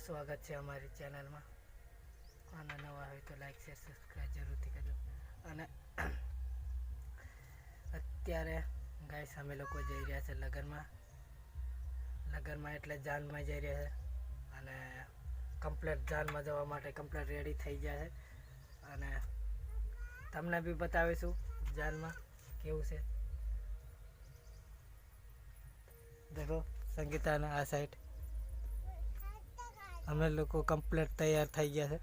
સ્વાગત છે અમારી ચેનલમાં. અને નવા હોય તો લાઈક શેર સબસ્ક્રાઈબ જરૂરથી કરજો. અને અત્યારે ગાઈસ અમે લોકો જઈ રહ્યા છે લગનમાં એટલે જાનમાં જઈ રહ્યા છે. અને કમ્પ્લેટ જાનમાં જવા માટે કમ્પ્લેટ રેડી થઈ ગયા છે. અને તમને બી બતાવીશું જાનમાં કેવું છે. દેખો સંગીતાના આ સાઈડ અમે લોકો કમ્પ્લેટ તૈયાર થઈ ગયા છે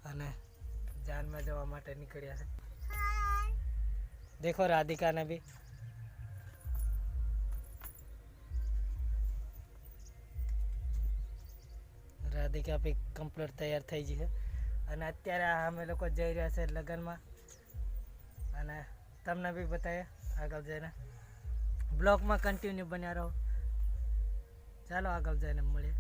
અને જાનમાં જવા માટે નીકળ્યા છે. देखो राधिका ने भी કમ્પ્લીટ તૈયાર થઈ ગઈ છે. અને અત્યારે અમે લોકો જઈ રહ્યા છે લગ્નમાં. અને તમને બી બતાવીએ આગળ જઈને. બ્લોગમાં કન્ટિન્યુ બન્યા રહો. ચાલો આગળ જઈને મળીએ.